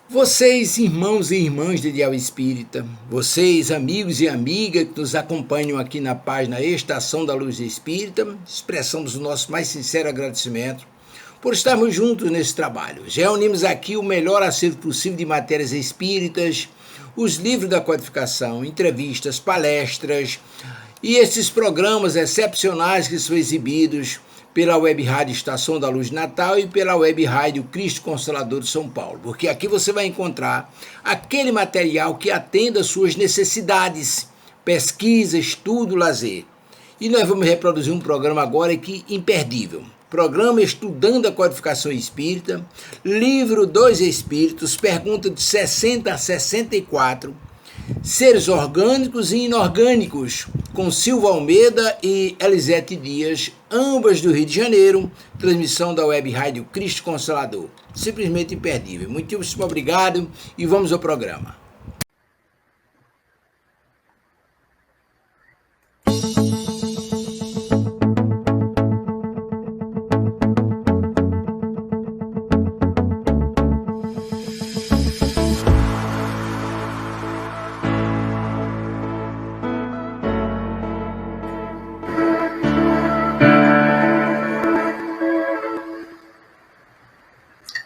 Vocês, irmãos e irmãs de Ideal Espírita, vocês, amigos e amigas que nos acompanham aqui na página Estação da Luz Espírita, expressamos o nosso mais sincero agradecimento por estarmos juntos nesse trabalho. Reunimos aqui o melhor acervo possível de matérias espíritas, os livros da codificação, entrevistas, palestras e esses programas excepcionais que são exibidos pela Web Rádio Estação da Luz de Natal e pela Web Rádio Cristo Consolador de São Paulo, porque aqui você vai encontrar aquele material que atenda às suas necessidades, pesquisa, estudo, lazer. E nós vamos reproduzir um programa agora aqui imperdível. Programa Estudando a Codificação Espírita, livro Dois Espíritos, pergunta de 60 a 64, Seres Orgânicos e Inorgânicos, com Silva Almeida e Elisete Dias, ambas do Rio de Janeiro, transmissão da Web Rádio Cristo Consolador. Simplesmente imperdível. Muitíssimo obrigado e vamos ao programa.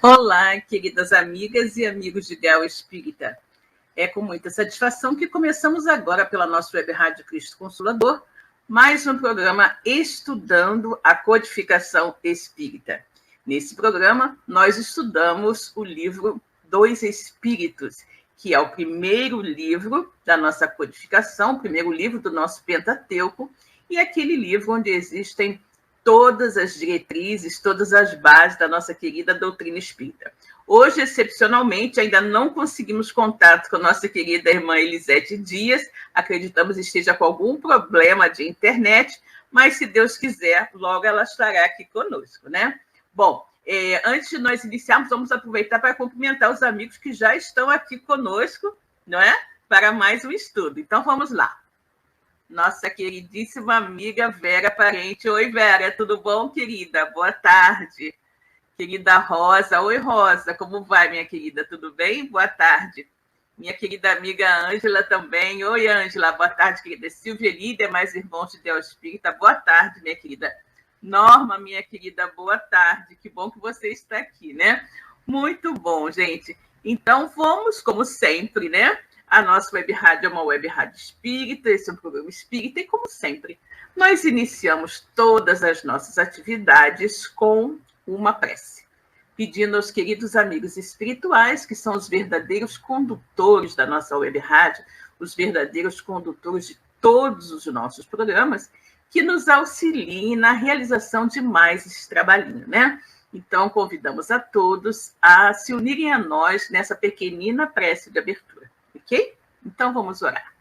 Olá, queridas amigas e amigos de Ideal Espírita. É com muita satisfação que começamos agora pela nossa Web Rádio Cristo Consolador, mais um programa Estudando a Codificação Espírita. Nesse programa, nós estudamos o livro Dois Espíritos, que é o primeiro livro da nossa codificação, o primeiro livro do nosso Pentateuco, e aquele livro onde existem todas as diretrizes, todas as bases da nossa querida doutrina espírita. Hoje, excepcionalmente, ainda não conseguimos contato com a nossa querida irmã Elisete Dias, acreditamos esteja com algum problema de internet, mas se Deus quiser, logo ela estará aqui conosco, né? Bom, antes de nós iniciarmos, vamos aproveitar para cumprimentar os amigos que já estão aqui conosco, não é? Para mais um estudo. Então, vamos lá. Nossa queridíssima amiga Vera Parente. Oi, Vera, tudo bom, querida? Boa tarde. Querida Rosa. Oi, Rosa, como vai, minha querida? Tudo bem? Boa tarde. Minha querida amiga Ângela também. Oi, Ângela. Boa tarde, querida. Silvia Lídia, mais irmãos de Deus Espírita. Boa tarde, minha querida. Norma, minha querida, boa tarde. Que bom que você está aqui, né? Muito bom, gente. Então, vamos, como sempre, né? A nossa web rádio é uma web rádio espírita, esse é um programa espírita, e como sempre, nós iniciamos todas as nossas atividades com uma prece, pedindo aos queridos amigos espirituais, que são os verdadeiros condutores da nossa web rádio, os verdadeiros condutores de todos os nossos programas, que nos auxiliem na realização de mais esse trabalhinho, né? Então, convidamos a todos a se unirem a nós nessa pequenina prece de abertura. Ok? Então, vamos orar.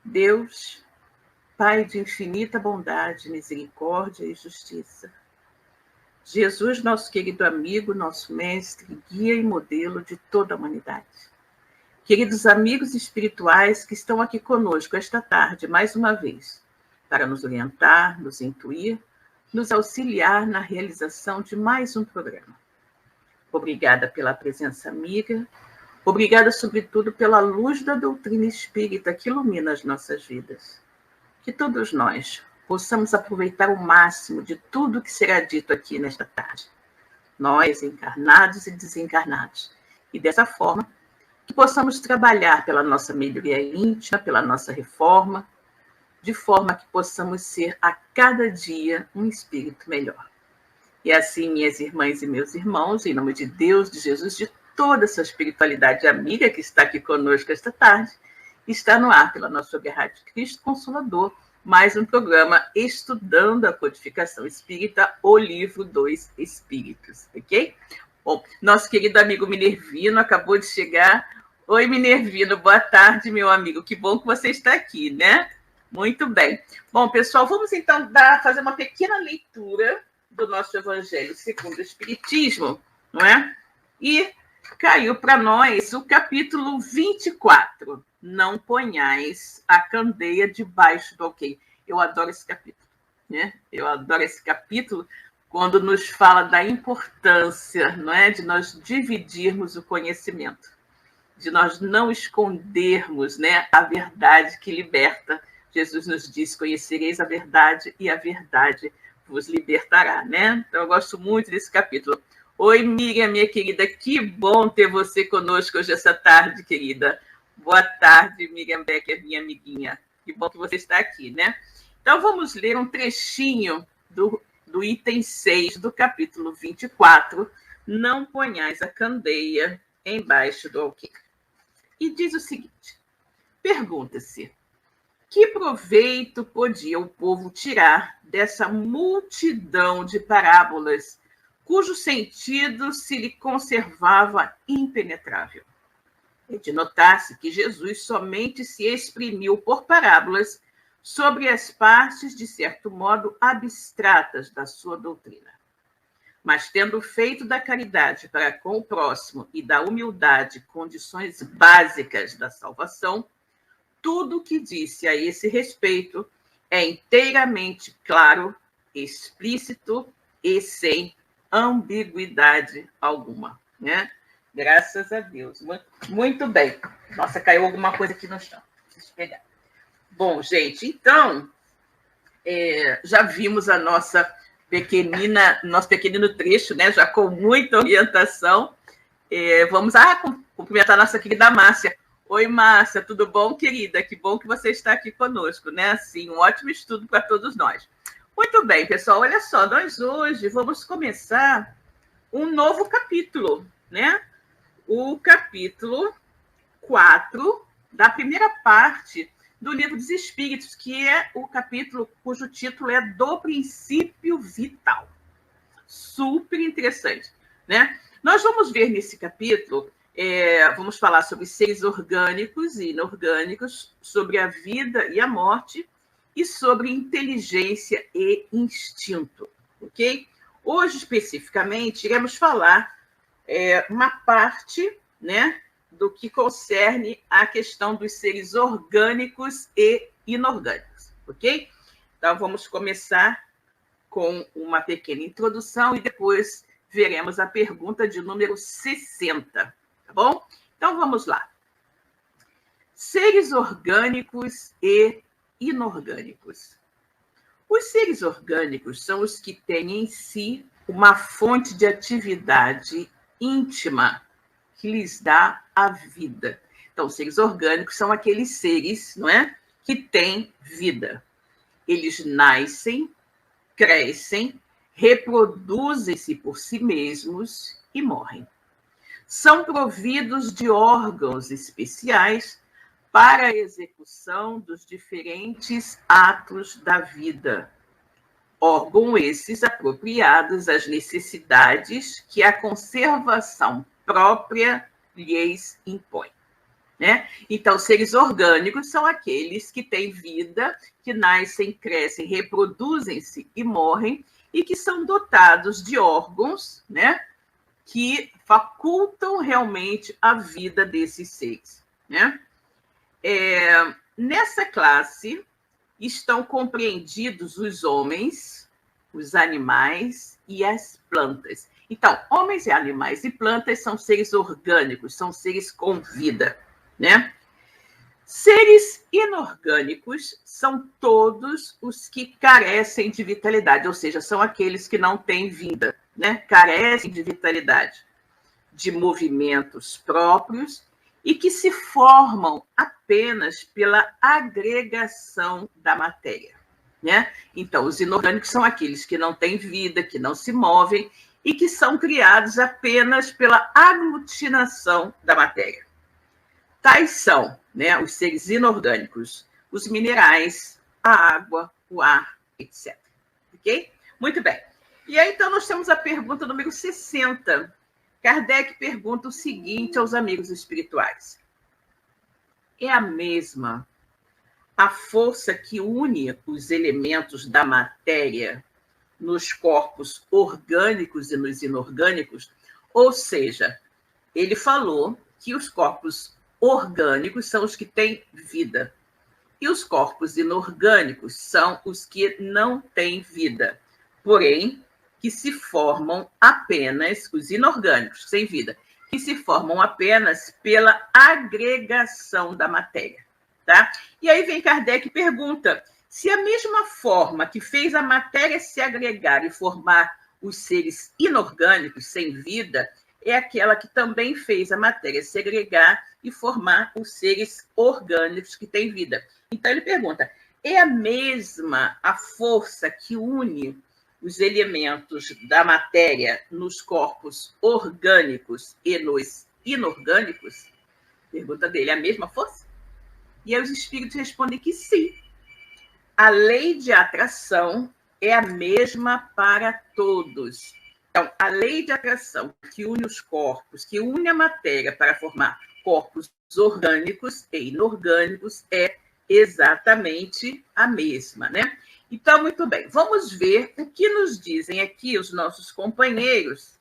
Deus, Pai de infinita bondade, misericórdia e justiça. Jesus, nosso querido amigo, nosso mestre, guia e modelo de toda a humanidade. Queridos amigos espirituais que estão aqui conosco esta tarde, mais uma vez, para nos orientar, nos intuir, nos auxiliar na realização de mais um programa. Obrigada pela presença amiga, obrigada, sobretudo, pela luz da doutrina espírita que ilumina as nossas vidas. Que todos nós possamos aproveitar o máximo de tudo que será dito aqui nesta tarde. Nós, encarnados e desencarnados. E dessa forma, que possamos trabalhar pela nossa melhoria íntima, pela nossa reforma, de forma que possamos ser a cada dia um espírito melhor. E assim, minhas irmãs e meus irmãos, em nome de Deus, de Jesus, de toda essa espiritualidade amiga que está aqui conosco esta tarde, está no ar pela nossa web rádio Cristo Consolador, mais um programa Estudando a Codificação Espírita, o livro Dois Espíritos, ok? Bom, nosso querido amigo Minervino acabou de chegar. Oi, Minervino, boa tarde, meu amigo. Que bom que você está aqui, né? Muito bem. Bom, pessoal, vamos então fazer uma pequena leitura do nosso Evangelho segundo o Espiritismo, não é? E caiu para nós o capítulo 24. Não ponhais a candeia debaixo do alqueire. Eu adoro esse capítulo, né? Eu adoro esse capítulo quando nos fala da importância, não é, de nós dividirmos o conhecimento, de nós não escondermos, né, a verdade que liberta. Jesus nos diz: conhecereis a verdade e a verdade vos libertará, né? Então, eu gosto muito desse capítulo. Oi, Miriam, minha querida, que bom ter você conosco hoje essa tarde, querida. Boa tarde, Miriam Becker, minha amiguinha. Que bom que você está aqui, né? Então, vamos ler um trechinho do item 6 do capítulo 24, não ponhais a candeia embaixo do alqueire. E diz o seguinte: pergunta-se, que proveito podia o povo tirar dessa multidão de parábolas, cujo sentido se lhe conservava impenetrável? É de notar-se que Jesus somente se exprimiu por parábolas sobre as partes, de certo modo, abstratas da sua doutrina. Mas, tendo feito da caridade para com o próximo e da humildade condições básicas da salvação, tudo o que disse a esse respeito é inteiramente claro, explícito e sem ambiguidade alguma, né? Graças a Deus. Muito bem. Nossa, caiu alguma coisa aqui no chão. Deixa eu pegar. Bom, gente, então, já vimos a nosso pequenino trecho, né? Já com muita orientação. Vamos cumprimentar a nossa querida Márcia. Oi, Márcia, tudo bom, querida? Que bom que você está aqui conosco, né? Assim, um ótimo estudo para todos nós. Muito bem, pessoal, olha só, nós hoje vamos começar um novo capítulo, né? O capítulo 4 da primeira parte do Livro dos Espíritos, que é o capítulo cujo título é Do Princípio Vital. Super interessante, né? Nós vamos ver nesse capítulo, vamos falar sobre seres orgânicos e inorgânicos, sobre a vida e a morte e sobre inteligência e instinto, ok? Hoje, especificamente, iremos falar uma parte, né, do que concerne a questão dos seres orgânicos e inorgânicos, ok? Então, vamos começar com uma pequena introdução e depois veremos a pergunta de número 60, tá bom? Então, vamos lá. Seres orgânicos e inorgânicos. Os seres orgânicos são os que têm em si uma fonte de atividade íntima que lhes dá a vida. Então, os seres orgânicos são aqueles seres, não é, que têm vida. Eles nascem, crescem, reproduzem-se por si mesmos e morrem. São providos de órgãos especiais para a execução dos diferentes atos da vida. Órgãos esses apropriados às necessidades que a conservação própria lhes impõe, né? Então, seres orgânicos são aqueles que têm vida, que nascem, crescem, reproduzem-se e morrem, e que são dotados de órgãos, né, que facultam realmente a vida desses seres, né? Nessa classe estão compreendidos os homens, os animais e as plantas. Então, homens e animais e plantas são seres orgânicos, são seres com vida, né? Seres inorgânicos são todos os que carecem de vitalidade, ou seja, são aqueles que não têm vida, né? Carecem de vitalidade, de movimentos próprios e que se formam apenas pela agregação da matéria, né? Então, os inorgânicos são aqueles que não têm vida, que não se movem e que são criados apenas pela aglutinação da matéria. Tais são, né, os seres inorgânicos, os minerais, a água, o ar, etc. Ok? Muito bem. E aí, então, nós temos a pergunta número 60. Kardec pergunta o seguinte aos amigos espirituais: é a mesma a força que une os elementos da matéria nos corpos orgânicos e nos inorgânicos? Ou seja, ele falou que os corpos orgânicos são os que têm vida e os corpos inorgânicos são os que não têm vida, porém que se formam apenas, os inorgânicos, sem vida, que se formam apenas pela agregação da matéria. Tá? E aí vem Kardec e pergunta se a mesma forma que fez a matéria se agregar e formar os seres inorgânicos, sem vida, é aquela que também fez a matéria se agregar e formar os seres orgânicos que têm vida. Então ele pergunta, é a mesma a força que une os elementos da matéria nos corpos orgânicos e nos inorgânicos? Pergunta dele, é a mesma força? E aí os espíritos respondem que sim. A lei de atração é a mesma para todos. Então, a lei de atração que une os corpos, que une a matéria para formar corpos orgânicos e inorgânicos é exatamente a mesma, né? Então, muito bem, vamos ver o que nos dizem aqui os nossos companheiros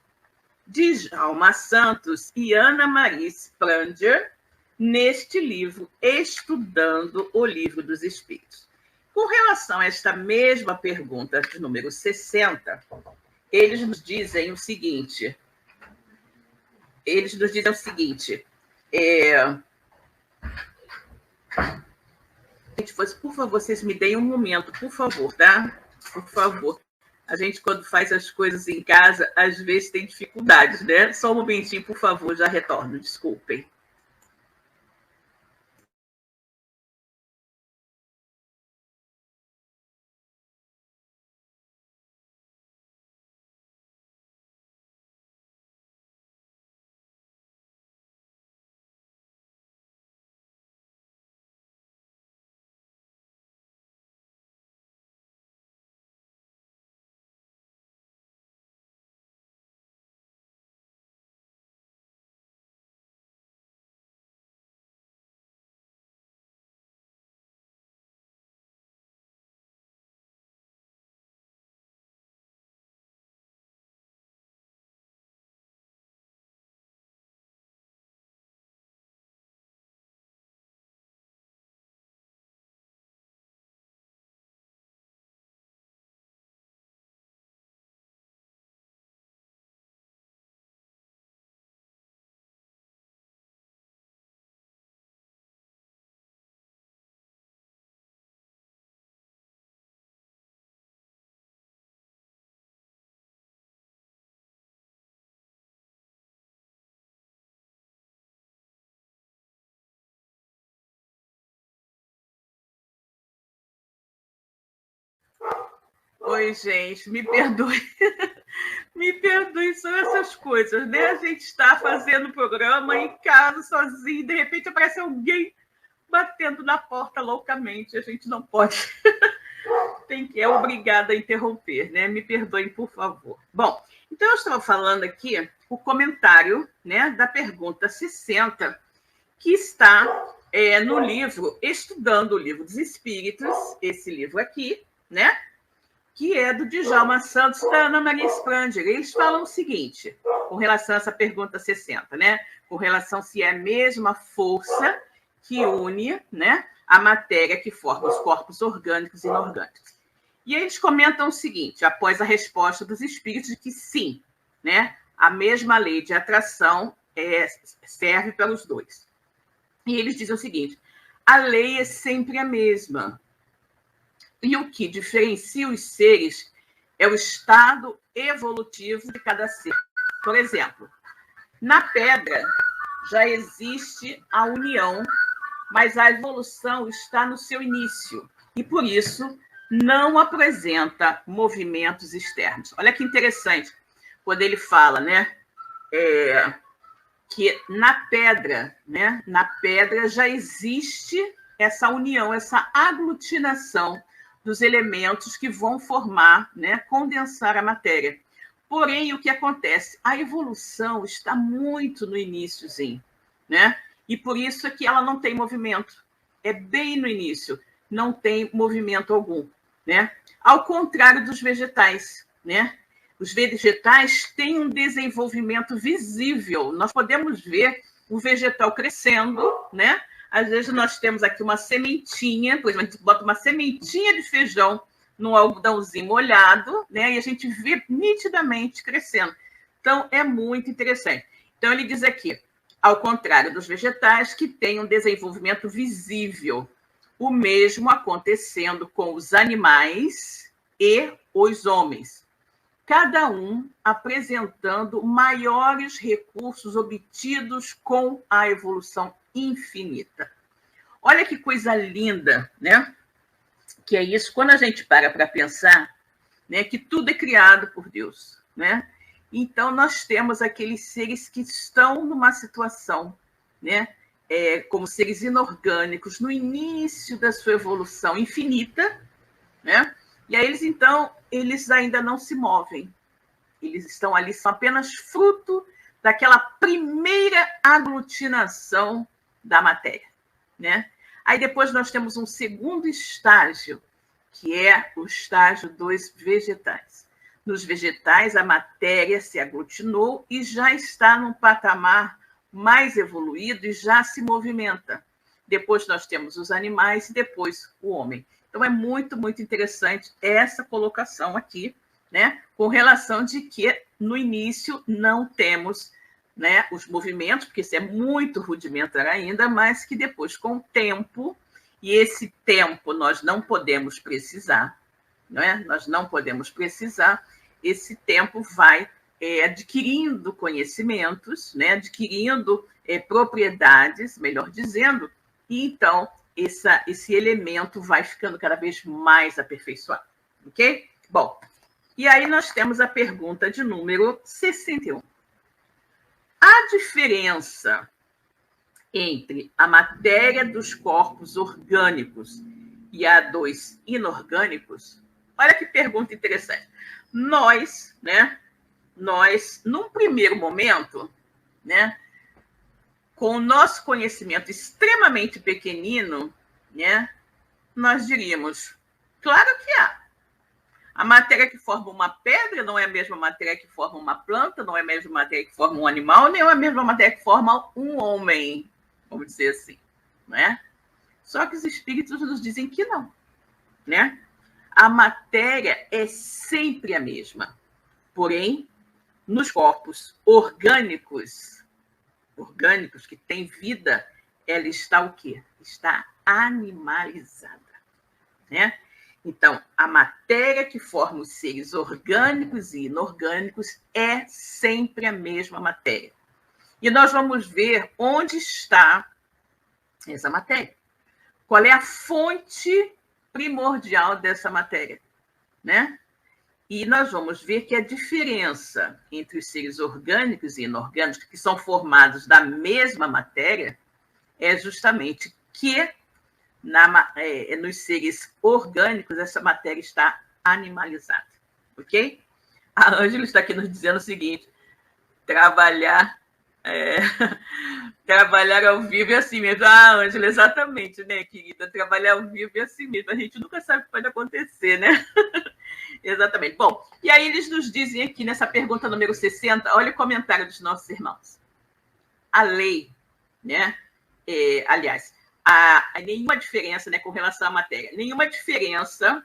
Djalma Santos e Ana Maria Spranger neste livro, Estudando o Livro dos Espíritos. Com relação a esta mesma pergunta de número 60, eles nos dizem o seguinte, por favor, vocês me deem um momento, por favor, tá? Por favor. A gente, quando faz as coisas em casa, às vezes tem dificuldades, né? Só um momentinho, por favor, já retorno, desculpem. Oi, gente, me perdoe. Me perdoe, são essas coisas, né? A gente está fazendo o programa em casa, sozinho, de repente aparece alguém batendo na porta loucamente. A gente não pode. É obrigada a interromper, né? Me perdoem, por favor. Bom, então eu estava falando aqui o comentário, né, da pergunta 60, que está no livro Estudando o Livro dos Espíritos, esse livro aqui, né? Que é do Djalma Santos e da Ana Maria Spranger. Eles falam o seguinte, com relação a essa pergunta 60, né? Com relação se é a mesma força que une, né, a matéria que forma os corpos orgânicos e inorgânicos. E eles comentam o seguinte, após a resposta dos espíritos, de que sim, né, a mesma lei de atração serve para os dois. E eles dizem o seguinte, a lei é sempre a mesma. E o que diferencia os seres é o estado evolutivo de cada ser. Por exemplo, na pedra já existe a união, mas a evolução está no seu início e, por isso, não apresenta movimentos externos. Olha que interessante, quando ele fala, né, que na pedra já existe essa união, essa aglutinação dos elementos que vão formar, né, condensar a matéria. Porém, o que acontece? A evolução está muito no iniciozinho, né? E por isso é que ela não tem movimento. É bem no início, não tem movimento algum, né? Ao contrário dos vegetais, né? Os vegetais têm um desenvolvimento visível. Nós podemos ver o vegetal crescendo, né? Às vezes nós temos aqui uma sementinha, por exemplo, a gente bota uma sementinha de feijão no algodãozinho molhado, né? E a gente vê nitidamente crescendo. Então, é muito interessante. Então, ele diz aqui, ao contrário dos vegetais que têm um desenvolvimento visível, o mesmo acontecendo com os animais e os homens, cada um apresentando maiores recursos obtidos com a evolução infinita. Olha que coisa linda, né? Que é isso, quando a gente para pensar, né, que tudo é criado por Deus, né? Então, nós temos aqueles seres que estão numa situação, né, como seres inorgânicos, no início da sua evolução infinita, né? E aí eles ainda não se movem. Eles estão ali, são apenas fruto daquela primeira aglutinação da matéria, né? Aí depois nós temos um segundo estágio, que é o estágio dos vegetais. Nos vegetais, a matéria se aglutinou e já está num patamar mais evoluído e já se movimenta. Depois nós temos os animais e depois o homem. Então, é muito, muito interessante essa colocação aqui, né, com relação de que, no início, não temos, né, os movimentos, porque isso é muito rudimentar ainda, mas que depois, com o tempo, e esse tempo nós não podemos precisar, né? Nós não podemos precisar, esse tempo vai adquirindo conhecimentos, né? Adquirindo propriedades, melhor dizendo, e então esse elemento vai ficando cada vez mais aperfeiçoado, ok? Bom, e aí nós temos a pergunta de número 61. A diferença entre a matéria dos corpos orgânicos e a dos inorgânicos, olha que pergunta interessante. Nós, num primeiro momento, né, com o nosso conhecimento extremamente pequenino, né, nós diríamos, claro que há. A matéria que forma uma pedra não é a mesma matéria que forma uma planta, não é a mesma matéria que forma um animal, nem é a mesma matéria que forma um homem, vamos dizer assim, né? Só que os espíritos nos dizem que não, né? A matéria é sempre a mesma, porém, nos corpos orgânicos que têm vida, ela está o quê? Está animalizada, né? Então, a matéria que forma os seres orgânicos e inorgânicos é sempre a mesma matéria. E nós vamos ver onde está essa matéria. Qual é a fonte primordial dessa matéria, né? E nós vamos ver que a diferença entre os seres orgânicos e inorgânicos, que são formados da mesma matéria, é justamente que nos seres orgânicos essa matéria está animalizada, ok? A Ângela está aqui nos dizendo o seguinte, trabalhar ao vivo é assim mesmo. Ah, Ângela, exatamente, né, querida? Trabalhar ao vivo é assim mesmo. A gente nunca sabe o que pode acontecer, né? Exatamente. Bom, e aí eles nos dizem aqui nessa pergunta número 60, olha o comentário dos nossos irmãos. A lei, né? Aliás, nenhuma diferença, né, com relação à matéria. Nenhuma diferença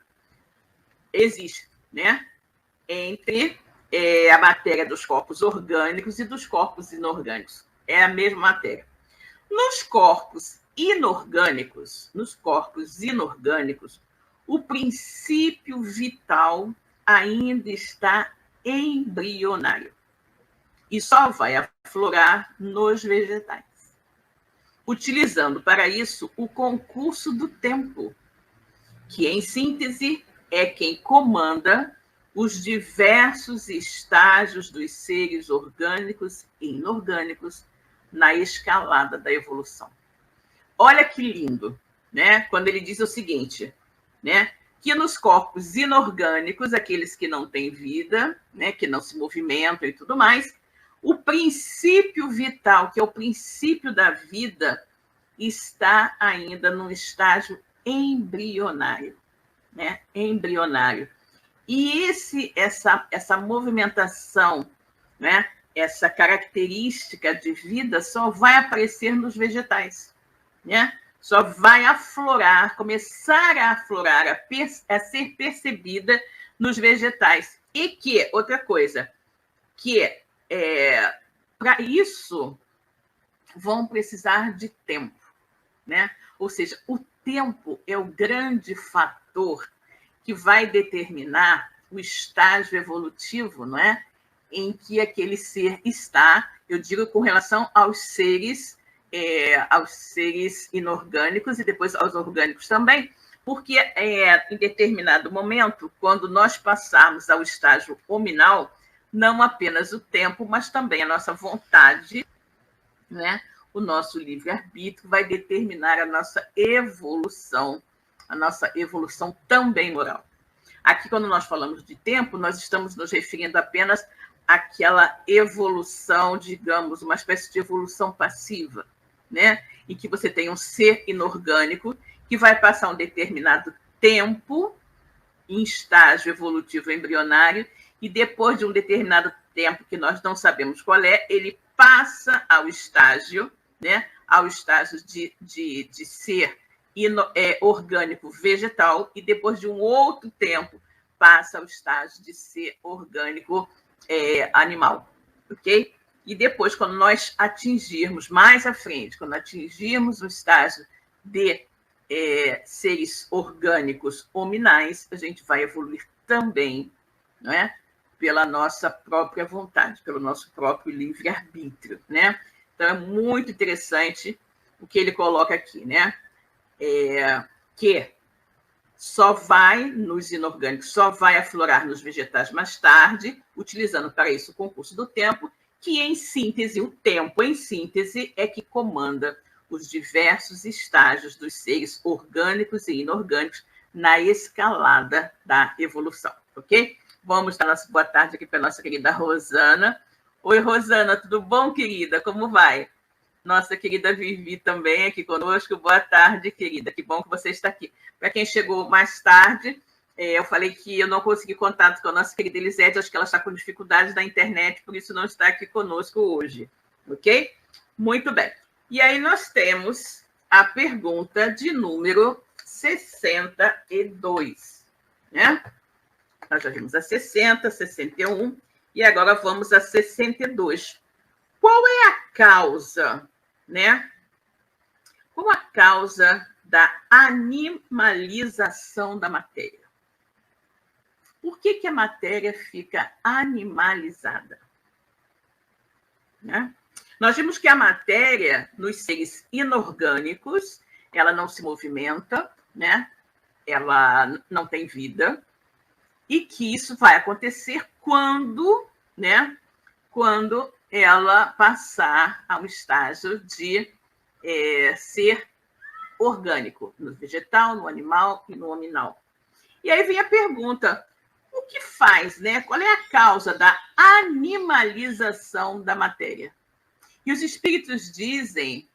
existe, né, entre a matéria dos corpos orgânicos e dos corpos inorgânicos. É a mesma matéria. Nos corpos inorgânicos, o princípio vital ainda está embrionário e só vai aflorar nos vegetais, utilizando para isso o concurso do tempo, que, em síntese, é quem comanda os diversos estágios dos seres orgânicos e inorgânicos na escalada da evolução. Olha que lindo, né? Quando ele diz o seguinte, né? Que nos corpos inorgânicos, aqueles que não têm vida, né? Que não se movimentam e tudo mais, o princípio vital, que é o princípio da vida, está ainda num estágio embrionário, né? Embrionário. E essa movimentação, né? Essa característica de vida só vai aparecer nos vegetais, né? só vai aflorar, começar a aflorar, a ser percebida nos vegetais. E que, outra coisa, que para isso vão precisar de tempo, né? Ou seja, o tempo é o grande fator que vai determinar o estágio evolutivo, não é? Em que aquele ser está, eu digo com relação aos seres inorgânicos e depois aos orgânicos também, porque em determinado momento, quando nós passarmos ao estágio hominal, não apenas o tempo, mas também a nossa vontade, né? O nosso livre-arbítrio vai determinar a nossa evolução também moral. Aqui, quando nós falamos de tempo, nós estamos nos referindo apenas àquela evolução, digamos, uma espécie de evolução passiva, né? Em que você tem um ser inorgânico que vai passar um determinado tempo em estágio evolutivo embrionário e depois de um determinado tempo que nós não sabemos qual é, ele passa ao estágio, né? Ao estágio de ser orgânico vegetal e depois de um outro tempo passa ao estágio de ser orgânico animal, ok? E depois, quando nós atingirmos mais à frente, quando atingirmos o estágio de seres orgânicos hominais, a gente vai evoluir também, não é? Pela nossa própria vontade, pelo nosso próprio livre-arbítrio, né? Então, é muito interessante o que ele coloca aqui, né? Que só vai nos inorgânicos, só vai aflorar nos vegetais mais tarde, utilizando para isso o concurso do tempo, que, em síntese, o tempo, em síntese, é que comanda os diversos estágios dos seres orgânicos e inorgânicos na escalada da evolução, ok? Vamos dar nossa boa tarde aqui para a nossa querida Rosana. Oi, Rosana, tudo bom, querida? Como vai? Nossa querida Vivi também aqui conosco. Boa tarde, querida. Que bom que você está aqui. Para quem chegou mais tarde, eu falei que eu não consegui contato com a nossa querida Elisete, acho que ela está com dificuldades na internet, por isso não está aqui conosco hoje, ok? Muito bem. E aí nós temos a pergunta de número 62, né? Nós já vimos a 60, 61, e agora vamos a 62. Qual é a causa, né? Qual a causa da animalização da matéria? Por que a matéria fica animalizada? Né? Nós vimos que a matéria, nos seres inorgânicos, ela não se movimenta, né? Ela não tem vida, e que isso vai acontecer quando, né? Quando ela passar a um estágio de ser orgânico, no vegetal, no animal e no hominal. E aí vem a pergunta, o que faz, né? Qual é a causa da animalização da matéria? E os espíritos dizem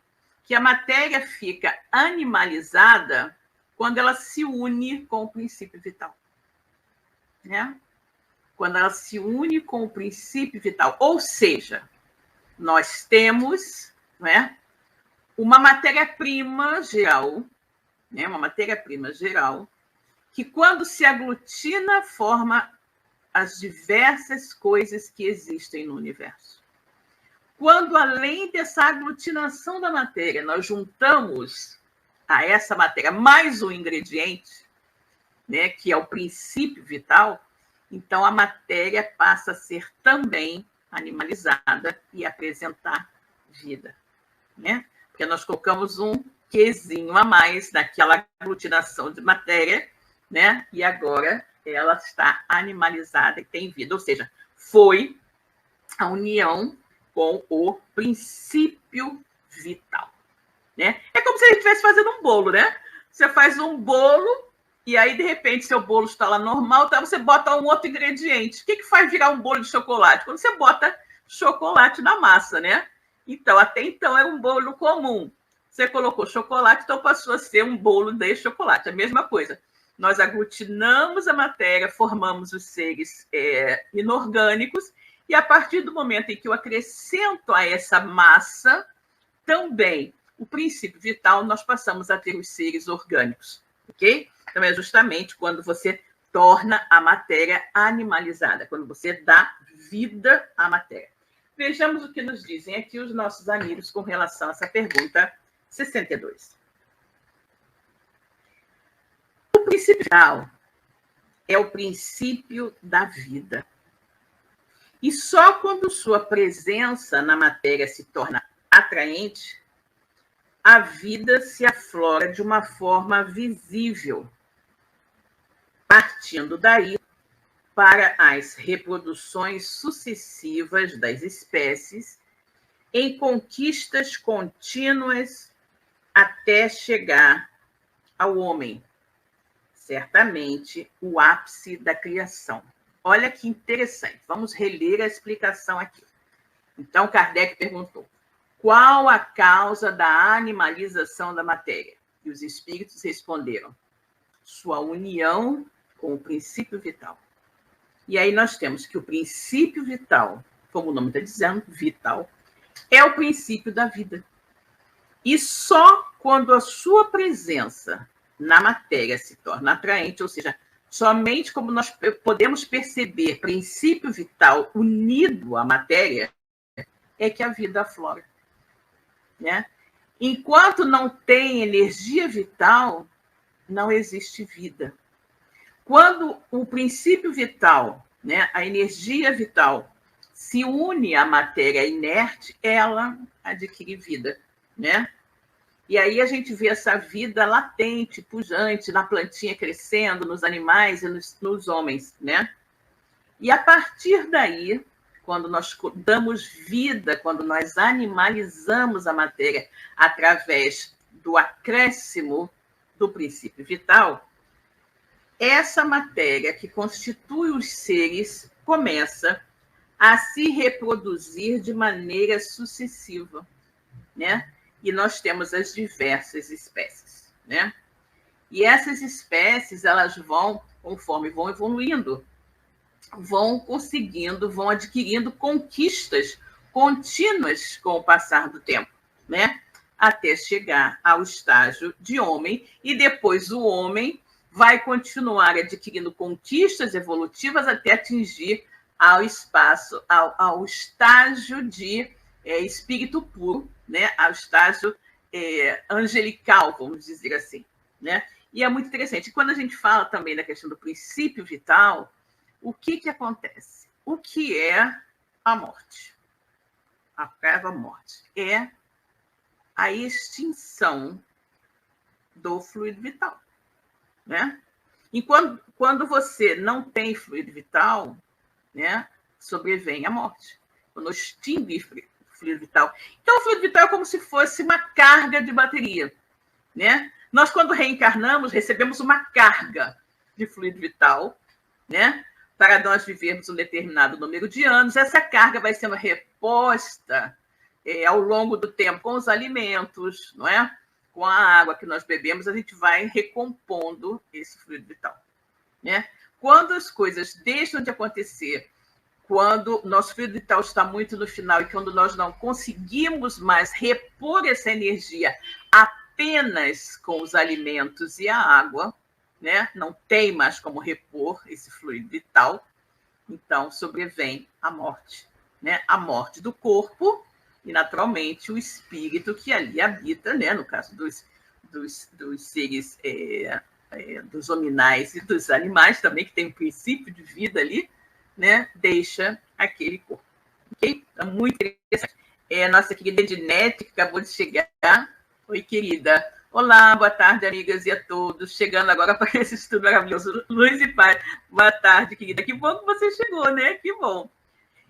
que a matéria fica animalizada quando ela se une com o princípio vital. Né? Quando ela se une com o princípio vital. Ou seja, nós temos, né, uma matéria-prima geral, né, que quando se aglutina, forma as diversas coisas que existem no universo. Quando, além dessa aglutinação da matéria, nós juntamos a essa matéria mais um ingrediente, né, que é o princípio vital, então a matéria passa a ser também animalizada e apresentar vida, né? Porque nós colocamos um quezinho a mais naquela aglutinação de matéria, né? E agora ela está animalizada e tem vida, ou seja, foi a união com o princípio vital, né? É como se a gente estivesse fazendo um bolo, né? Você faz um bolo e aí, de repente, seu bolo está lá normal, então você bota um outro ingrediente. O que faz virar um bolo de chocolate? Quando você bota chocolate na massa, né? Então, até então, era um bolo comum. Você colocou chocolate, então passou a ser um bolo de chocolate. A mesma coisa. Nós aglutinamos a matéria, formamos os seres inorgânicos, e a partir do momento em que eu acrescento a essa massa também o princípio vital, nós passamos a ter os seres orgânicos, ok? Então, é justamente quando você torna a matéria animalizada, quando você dá vida à matéria. Vejamos o que nos dizem aqui os nossos amigos com relação a essa pergunta 62. O princípio vital é o princípio da vida. E só quando sua presença na matéria se torna atraente, a vida se aflora de uma forma visível, partindo daí para as reproduções sucessivas das espécies em conquistas contínuas até chegar ao homem, certamente o ápice da criação. Olha que interessante, vamos reler a explicação aqui. Então, Kardec perguntou: qual a causa da animalização da matéria? E os espíritos responderam: sua união com o princípio vital. E aí nós temos que o princípio vital, como o nome está dizendo, vital, é o princípio da vida. E só quando a sua presença na matéria se torna atraente, ou seja, somente como nós podemos perceber princípio vital unido à matéria, é que a vida aflora, né? Enquanto não tem energia vital, não existe vida. Quando o princípio vital, né, a energia vital, se une à matéria inerte, ela adquire vida, né? E aí a gente vê essa vida latente, pujante, na plantinha crescendo, nos animais e nos homens, né? E a partir daí, quando nós damos vida, quando nós animalizamos a matéria através do acréscimo do princípio vital, essa matéria que constitui os seres começa a se reproduzir de maneira sucessiva, né? E nós temos as diversas espécies, né? E essas espécies, elas vão, conforme vão evoluindo, vão conseguindo, vão adquirindo conquistas contínuas com o passar do tempo, né? Até chegar ao estágio de homem, e depois o homem vai continuar adquirindo conquistas evolutivas até atingir ao estágio de espírito puro, né? Ao estágio angelical, vamos dizer assim, né? E é muito interessante. Quando a gente fala também da questão do princípio vital, o que acontece? O que é a morte? A prévia morte é a extinção do fluido vital, né? E quando você não tem fluido vital, né, sobrevém a morte. Quando extingue o fluido vital. Então, o fluido vital é como se fosse uma carga de bateria, né? Nós, quando reencarnamos, recebemos uma carga de fluido vital, né? Para nós vivermos um determinado número de anos. Essa carga vai sendo reposta ao longo do tempo com os alimentos, não é? Com a água que nós bebemos, a gente vai recompondo esse fluido vital, né? Quando as coisas deixam de acontecer, quando nosso fluido vital está muito no final e quando nós não conseguimos mais repor essa energia apenas com os alimentos e a água, né? Não tem mais como repor esse fluido vital, então sobrevém a morte, né? A morte do corpo e, naturalmente, o espírito que ali habita, né? No caso dos seres, dos hominais e dos animais também, que tem um princípio de vida ali, né? Deixa aquele corpo. Ok? Então, muito interessante. Nossa querida Ednete, que acabou de chegar. Oi, querida. Olá, boa tarde, amigas e a todos. Chegando agora para esse estudo maravilhoso. Luz e paz. Boa tarde, querida. Que bom que você chegou, né? Que bom.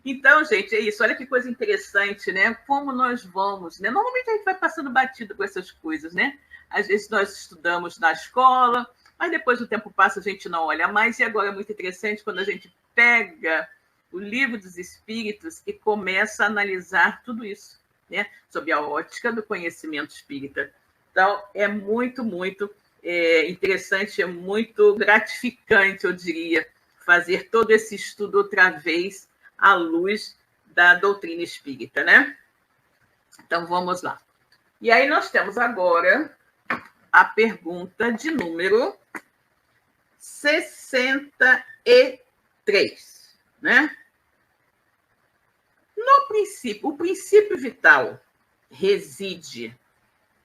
Então, gente, é isso. Olha que coisa interessante, né? Como nós vamos, né? Normalmente a gente vai passando batido com essas coisas, né? Às vezes nós estudamos na escola, mas depois o tempo passa, a gente não olha mais. E agora é muito interessante quando a gente pega o Livro dos Espíritos e começa a analisar tudo isso, né? Sob a ótica do conhecimento espírita. Então, é muito, muito interessante, é muito gratificante, eu diria, fazer todo esse estudo outra vez à luz da doutrina espírita, né? Então, vamos lá. E aí nós temos agora a pergunta de número 63, né? No princípio, o princípio vital reside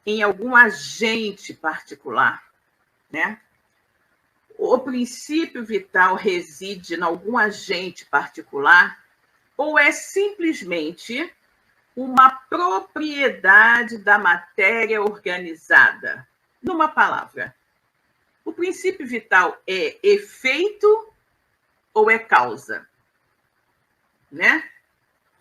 em algum agente particular, né? O princípio vital reside em algum agente particular ou é simplesmente uma propriedade da matéria organizada? Numa palavra, o princípio vital é efeito ou é causa? Né?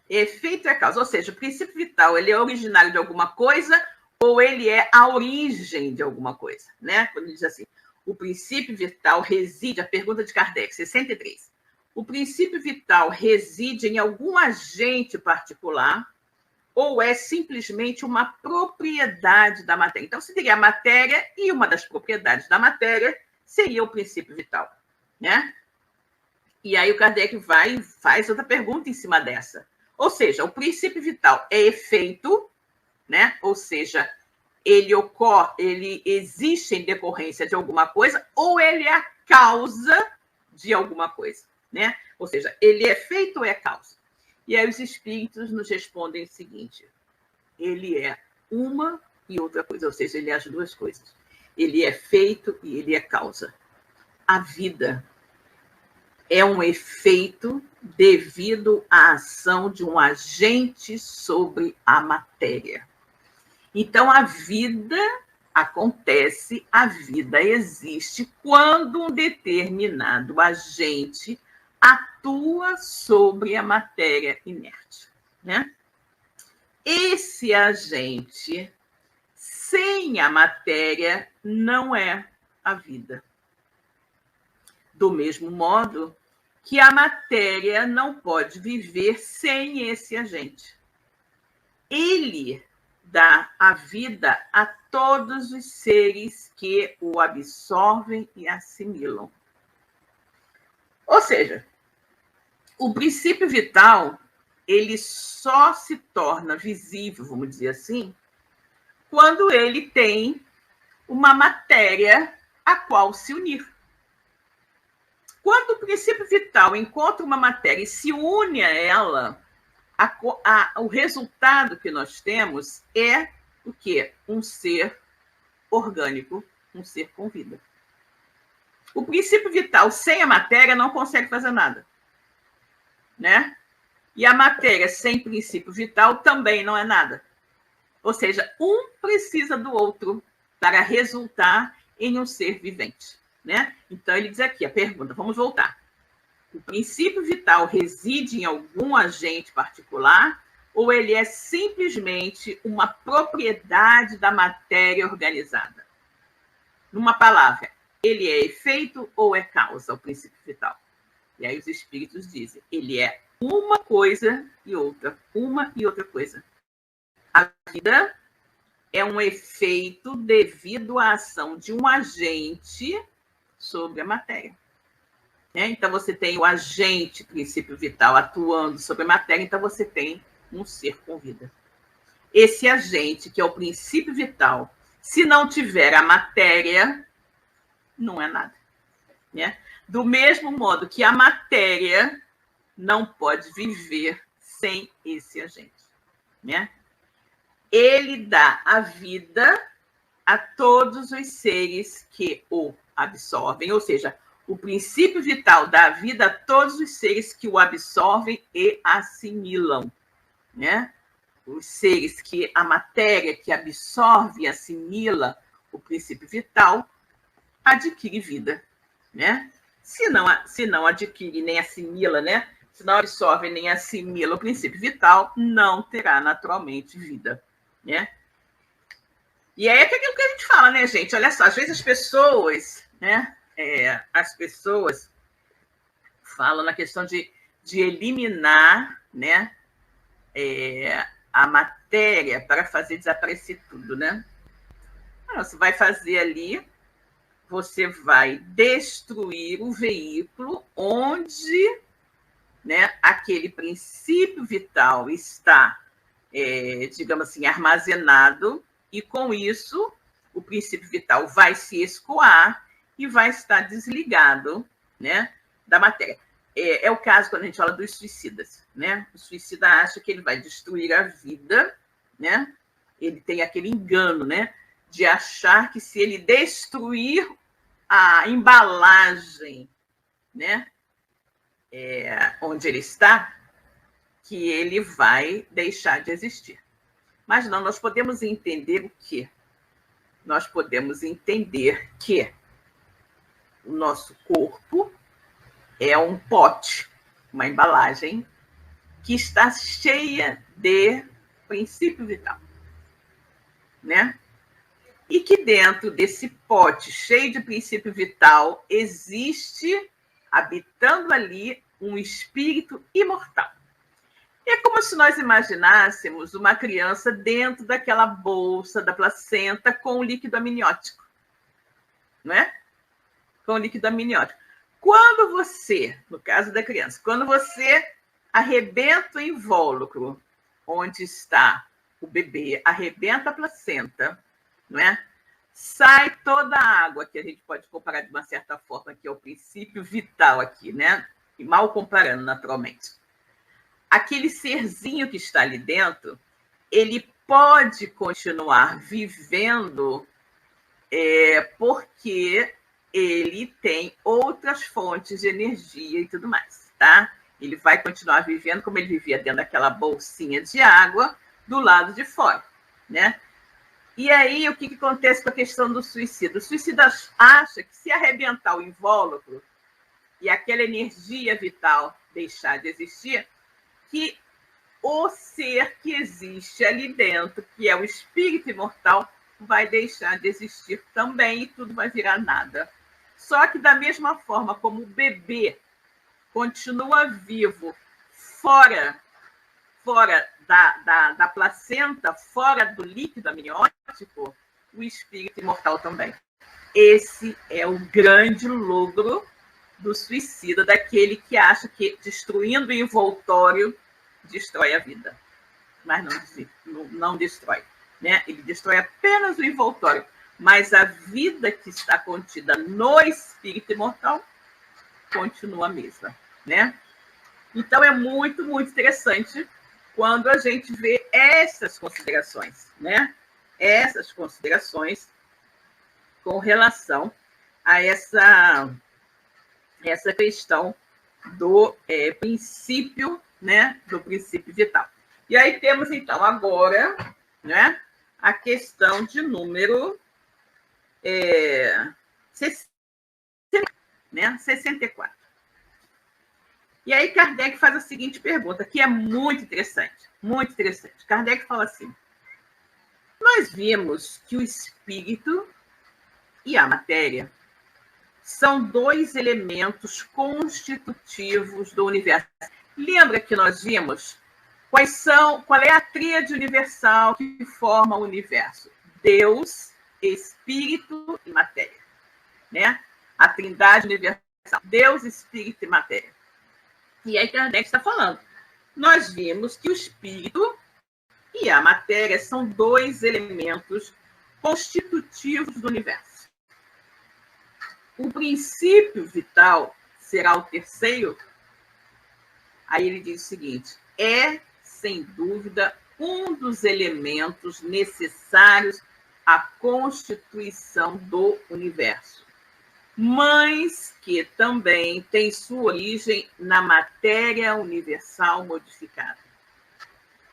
Efeito é causa, ou seja, o princípio vital ele é originário de alguma coisa ou ele é a origem de alguma coisa, né? Quando ele diz assim, o princípio vital reside, a pergunta de Kardec, 63. O princípio vital reside em algum agente particular ou é simplesmente uma propriedade da matéria? Então, seria a matéria e uma das propriedades da matéria seria o princípio vital, né? E aí o Kardec vai e faz outra pergunta em cima dessa. Ou seja, o princípio vital é efeito, né? Ou seja, ele ocorre, ele existe em decorrência de alguma coisa, ou ele é a causa de alguma coisa, né? Ou seja, ele é efeito ou é causa? E aí os espíritos nos respondem o seguinte: ele é uma e outra coisa, ou seja, ele é as duas coisas. Ele é efeito e ele é causa. A vida é um efeito devido à ação de um agente sobre a matéria. Então, a vida acontece, a vida existe quando um determinado agente atua sobre a matéria inerte, né? Esse agente, sem a matéria, não é a vida. Do mesmo modo que a matéria não pode viver sem esse agente. Ele dá a vida a todos os seres que o absorvem e assimilam. Ou seja, o princípio vital, ele só se torna visível, vamos dizer assim, quando ele tem uma matéria a qual se unir. Quando o princípio vital encontra uma matéria e se une a ela, o resultado que nós temos é o quê? Um ser orgânico, um ser com vida. O princípio vital sem a matéria não consegue fazer nada, né? E a matéria sem princípio vital também não é nada. Ou seja, um precisa do outro para resultar em um ser vivente, né? Então ele diz aqui a pergunta, vamos voltar. O princípio vital reside em algum agente particular ou ele é simplesmente uma propriedade da matéria organizada? Numa palavra, ele é efeito ou é causa, o princípio vital? E aí os espíritos dizem, ele é uma coisa e outra, uma e outra coisa. A vida é um efeito devido à ação de um agente sobre a matéria. Então, você tem o agente, princípio vital, atuando sobre a matéria, então você tem um ser com vida. Esse agente, que é o princípio vital, se não tiver a matéria, não é nada, né? Do mesmo modo que a matéria não pode viver sem esse agente, né? Ele dá a vida a todos os seres que o absorvem, ou seja, o princípio vital dá a vida a todos os seres que o absorvem e assimilam, né? Os seres que a matéria que absorve e assimila o princípio vital adquire vida, né? Se não adquire nem assimila, né? Se não absorve nem assimila o princípio vital, não terá naturalmente vida, né? E aí é aquilo que a gente fala, né, gente? Olha só, às vezes as pessoas, né? As pessoas falam na questão de eliminar, né, a matéria para fazer desaparecer tudo, né? Você vai fazer ali, você vai destruir o veículo onde, né, aquele princípio vital está, digamos assim, armazenado, E com isso, o princípio vital vai se escoar e vai estar desligado, né, da matéria. É o caso quando a gente fala dos suicidas, né? O suicida acha que ele vai destruir a vida, né? Ele tem aquele engano, né, de achar que se ele destruir a embalagem, né, onde ele está, que ele vai deixar de existir. Mas não, nós podemos entender o quê? Nós podemos entender que o nosso corpo é um pote, uma embalagem que está cheia de princípio vital, né? E que dentro desse pote cheio de princípio vital existe, habitando ali, um espírito imortal. É como se nós imaginássemos uma criança dentro daquela bolsa da placenta com o líquido amniótico, não é? Com o líquido amniótico. Quando você, no caso da criança, quando você arrebenta o invólucro onde está o bebê, arrebenta a placenta, não é? Sai toda a água, que a gente pode comparar de uma certa forma, que é o princípio vital aqui, né? E mal comparando, naturalmente. Aquele serzinho que está ali dentro, ele pode continuar vivendo porque ele tem outras fontes de energia e tudo mais, tá? Ele vai continuar vivendo como ele vivia dentro daquela bolsinha de água do lado de fora, né? E aí, o que acontece com a questão do suicídio? O suicida acha que se arrebentar o invólucro e aquela energia vital deixar de existir, que o ser que existe ali dentro, que é o espírito imortal, vai deixar de existir também e tudo vai virar nada. Só que da mesma forma como o bebê continua vivo fora da placenta, fora do líquido amniótico, o espírito imortal também. Esse é o grande logro do suicida, daquele que acha que destruindo o envoltório destrói a vida. Mas não destrói, né? Ele destrói apenas o envoltório. Mas a vida que está contida no espírito imortal continua a mesma, né? Então, é muito, muito interessante quando a gente vê essas considerações, né? Essas considerações com relação a essa questão do princípio, né? Do princípio vital. E aí temos, então, agora, né? A questão de número 64. E aí Kardec faz a seguinte pergunta, que é muito interessante, muito interessante. Kardec fala assim: nós vimos que o espírito e a matéria são dois elementos constitutivos do universo. Lembra que nós vimos qual é a tríade universal que forma o universo? Deus, Espírito e matéria, né? A trindade universal, Deus, Espírito e matéria. E aí Kardec está falando, nós vimos que o espírito e a matéria são dois elementos constitutivos do universo. O princípio vital será o terceiro. Aí ele diz o seguinte: é, sem dúvida, um dos elementos necessários à constituição do universo, mas que também tem sua origem na matéria universal modificada.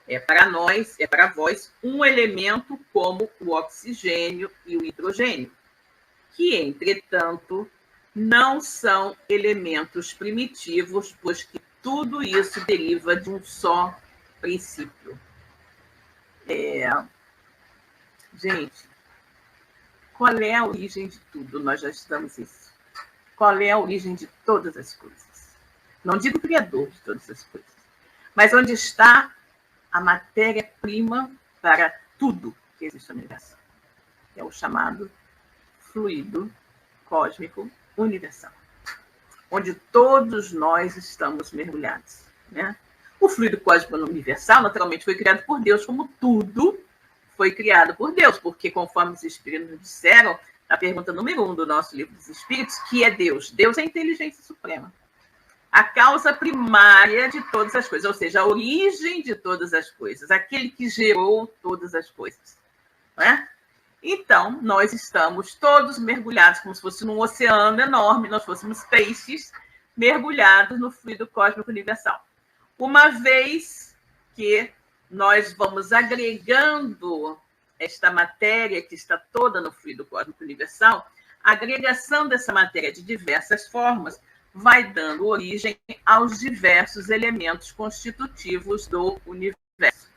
É para nós, é para vós, um elemento como o oxigênio e o hidrogênio, que, entretanto, não são elementos primitivos, pois que tudo isso deriva de um só princípio. Gente, qual é a origem de tudo? Nós já estudamos isso. Qual é a origem de todas as coisas? Não digo criador de todas as coisas, mas onde está a matéria-prima para tudo que existe no universo. É o chamado fluido cósmico universal, onde todos nós estamos mergulhados, né? O fluido cósmico universal, naturalmente, foi criado por Deus, como tudo foi criado por Deus, porque conforme os espíritos nos disseram, a pergunta número 1 do nosso livro dos Espíritos, que é Deus? Deus é a inteligência suprema. A causa primária de todas as coisas, ou seja, a origem de todas as coisas, aquele que gerou todas as coisas. Não é? Então, nós estamos todos mergulhados, como se fosse num oceano enorme, nós fôssemos peixes mergulhados no fluido cósmico universal. Uma vez que nós vamos agregando esta matéria que está toda no fluido cósmico universal, a agregação dessa matéria de diversas formas vai dando origem aos diversos elementos constitutivos do universo,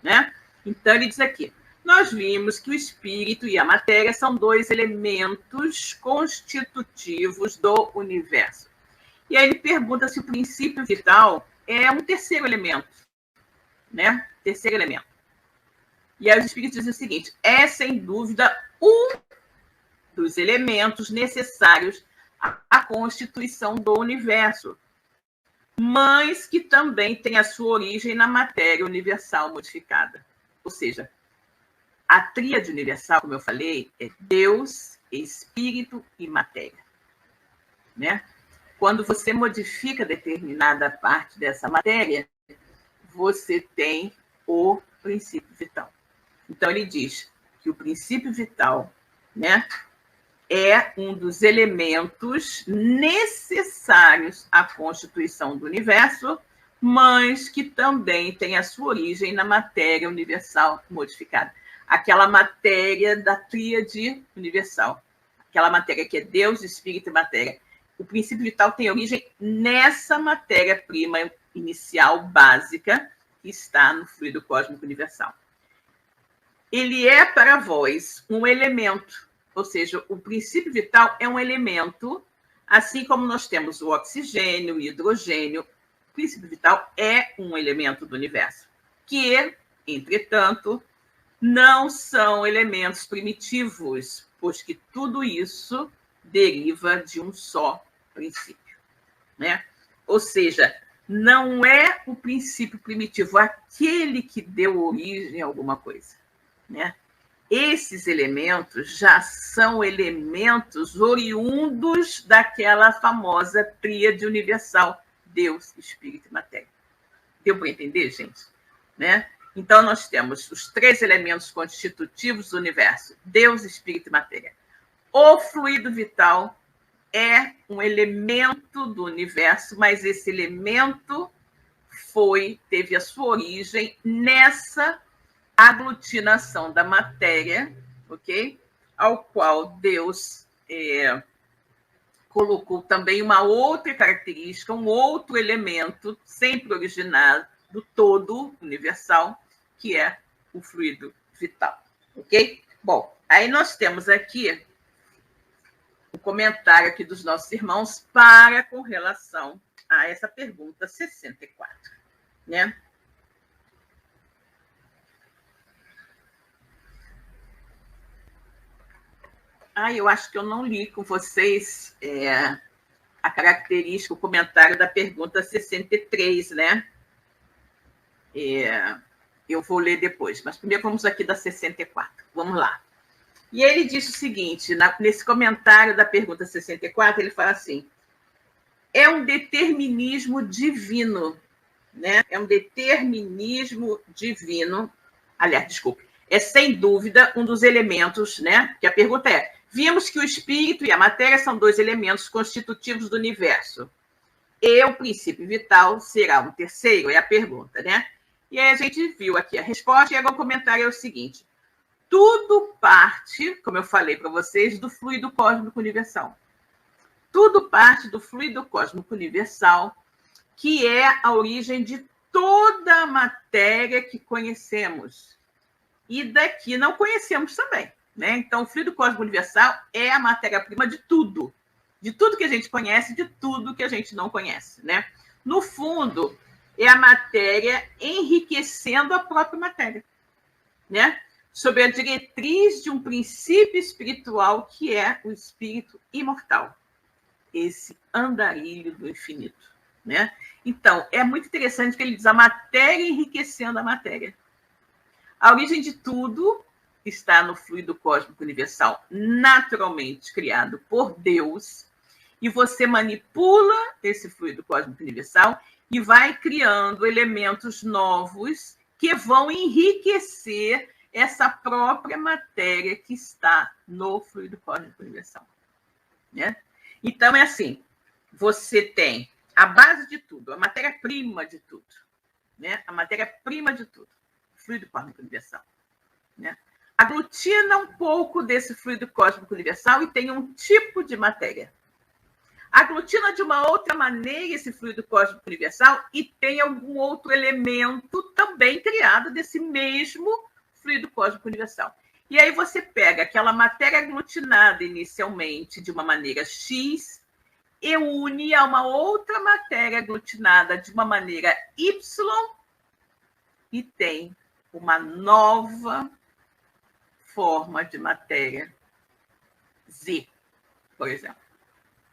né? Então, ele diz aqui, nós vimos que o espírito e a matéria são dois elementos constitutivos do universo. E aí ele pergunta se o princípio vital é um terceiro elemento, né? Terceiro elemento. E aí os espíritos dizem o seguinte, é sem dúvida um dos elementos necessários à constituição do universo, mas que também tem a sua origem na matéria universal modificada. Ou seja, a tríade universal, como eu falei, é Deus, Espírito e matéria, né? Quando você modifica determinada parte dessa matéria, você tem o princípio vital. Então, ele diz que o princípio vital, né, é um dos elementos necessários à constituição do universo, mas que também tem a sua origem na matéria universal modificada. Aquela matéria da tríade universal. Aquela matéria que é Deus, Espírito e matéria. O princípio vital tem origem nessa matéria-prima inicial, básica, que está no fluido cósmico universal. Ele é para vós um elemento, ou seja, o princípio vital é um elemento, assim como nós temos o oxigênio, o hidrogênio, o princípio vital é um elemento do universo, que, entretanto, não são elementos primitivos, pois que tudo isso deriva de um só princípio, né? Ou seja, não é o princípio primitivo, aquele que deu origem a alguma coisa, né? Esses elementos já são elementos oriundos daquela famosa tríade universal, Deus, Espírito e matéria. Deu para entender, gente? Né? Então, nós temos os três elementos constitutivos do universo, Deus, Espírito e matéria. O fluido vital é um elemento do universo, mas esse elemento teve a sua origem nessa aglutinação da matéria, ok? Ao qual Deus colocou também uma outra característica, um outro elemento, sempre originado do todo universal, que é o fluido vital, ok? Bom, aí nós temos aqui o comentário aqui dos nossos irmãos com relação a essa pergunta 64, né? Eu acho que eu não li com vocês a característica, o comentário da pergunta 63, né? Eu vou ler depois, mas primeiro vamos aqui da 64. Vamos lá. E ele diz o seguinte, nesse comentário da pergunta 64, ele fala assim, é um determinismo divino, né? É um determinismo divino, aliás, desculpe, é sem dúvida um dos elementos, né? Que a pergunta é, vimos que o espírito e a matéria são dois elementos constitutivos do universo. E o princípio vital será um terceiro? É a pergunta, né? E aí a gente viu aqui a resposta e agora o comentário é o seguinte. Tudo parte, como eu falei para vocês, do fluido cósmico universal. Tudo parte do fluido cósmico universal, que é a origem de toda a matéria que conhecemos. E daqui não conhecemos também, né? Então, o fluido cósmico universal é a matéria-prima de tudo que a gente conhece, de tudo que a gente não conhece, né? No fundo, é a matéria enriquecendo a própria matéria, né? Sob a diretriz de um princípio espiritual que é o espírito imortal, esse andarilho do infinito, né? Então, é muito interessante que ele diz a matéria enriquecendo a matéria. A origem de tudo está no fluido cósmico universal naturalmente criado por Deus, e você manipula esse fluido cósmico universal e vai criando elementos novos que vão enriquecer essa própria matéria que está no fluido cósmico universal. Né? Então, é assim, você tem a base de tudo, a matéria-prima de tudo, né? A matéria-prima de tudo, fluido cósmico universal. Né? Aglutina um pouco desse fluido cósmico universal e tem um tipo de matéria. Aglutina de uma outra maneira esse fluido cósmico universal e tem algum outro elemento também criado desse mesmo fluido cósmico universal. E aí você pega aquela matéria aglutinada inicialmente de uma maneira X e une a uma outra matéria aglutinada de uma maneira Y e tem uma nova forma de matéria Z, por exemplo.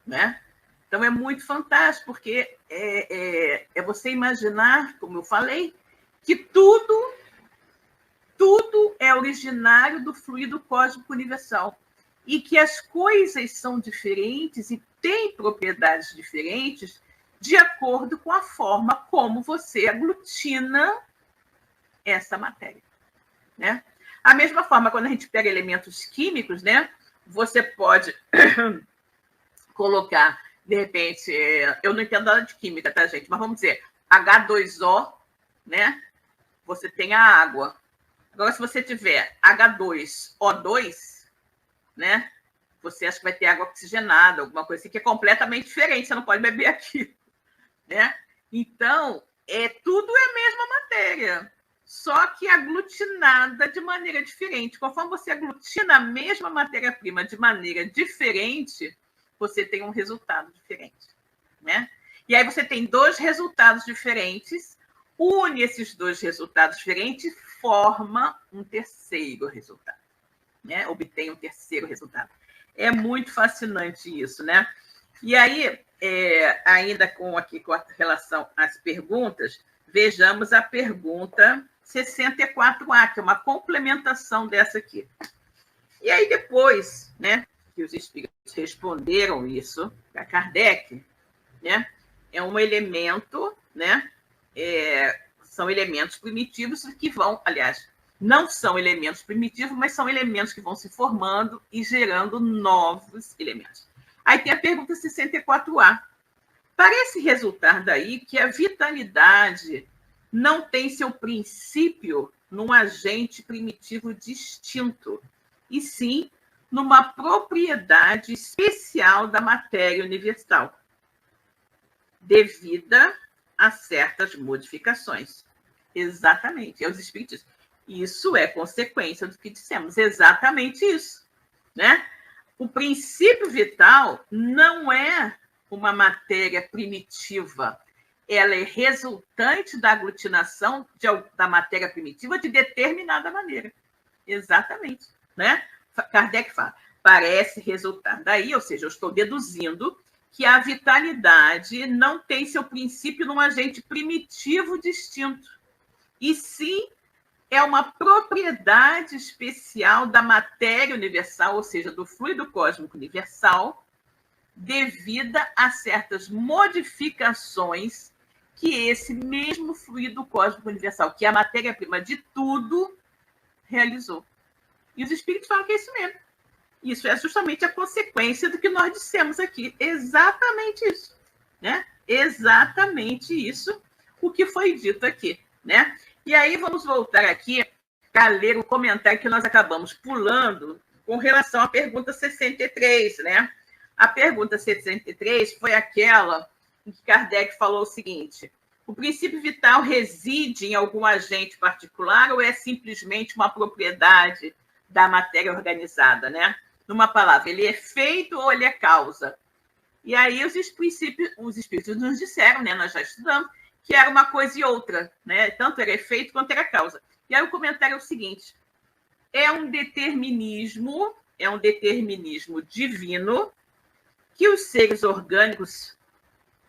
Né? Então, é muito fantástico, porque é você imaginar, como eu falei, que tudo é originário do fluido cósmico universal e que as coisas são diferentes e têm propriedades diferentes de acordo com a forma como você aglutina essa matéria. Né? A mesma forma, quando a gente pega elementos químicos, né, você pode colocar, de repente, eu não entendo nada de química, tá, gente? Mas vamos dizer, H2O, né? Você tem a água. Agora, se você tiver H2O2, né? Você acha que vai ter água oxigenada, alguma coisa assim, que é completamente diferente, você não pode beber aquilo, né? Então, tudo é a mesma matéria, só que aglutinada de maneira diferente. Conforme você aglutina a mesma matéria-prima de maneira diferente, você tem um resultado diferente. Né? E aí você tem dois resultados diferentes, une esses dois resultados diferentes e forma um terceiro resultado. Né? Obtém um terceiro resultado. É muito fascinante isso, né? E aí, ainda com a relação às perguntas, vejamos a pergunta 64A, que é uma complementação dessa aqui. E aí depois, né, que os espíritos responderam isso para Kardec, né, é um elemento, né, são elementos primitivos que vão, aliás, não são elementos primitivos, mas são elementos que vão se formando e gerando novos elementos. Aí tem a pergunta 64A. Parece resultar daí que a vitalidade não tem seu princípio num agente primitivo distinto, e sim numa propriedade especial da matéria universal, devida a certas modificações. Exatamente, é os espíritos. Isso é consequência do que dissemos, exatamente isso. Né? O princípio vital não é uma matéria primitiva, ela é resultante da aglutinação da matéria primitiva de determinada maneira. Exatamente. Né? Kardec fala, parece resultar daí, ou seja, eu estou deduzindo que a vitalidade não tem seu princípio num agente primitivo distinto, e sim é uma propriedade especial da matéria universal, ou seja, do fluido cósmico universal, devida a certas modificações que esse mesmo fluido cósmico universal, que é a matéria-prima de tudo, realizou. E os espíritos falam que é isso mesmo. Isso é justamente a consequência do que nós dissemos aqui. Exatamente isso. Né? Exatamente isso o que foi dito aqui. Né? E aí vamos voltar aqui para ler o comentário que nós acabamos pulando com relação à pergunta 63. Né? A pergunta 63 foi aquela em que Kardec falou o seguinte: o princípio vital reside em algum agente particular ou é simplesmente uma propriedade da matéria organizada, né? Numa palavra, ele é efeito ou ele é causa? E aí os espíritos nos disseram, né? Nós já estudamos, que era uma coisa e outra, né? Tanto era efeito quanto era causa. E aí o comentário é o seguinte: é um determinismo divino que os seres orgânicos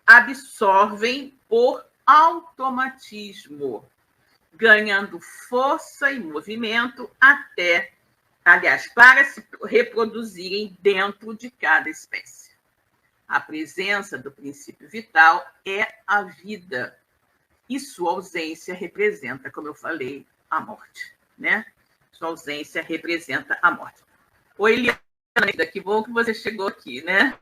absorvem por automatismo, ganhando força e movimento até aliás, para se reproduzirem dentro de cada espécie. A presença do princípio vital é a vida, e sua ausência representa, como eu falei, a morte, né? Sua ausência representa a morte. Oi, Eliana, que bom que você chegou aqui, né?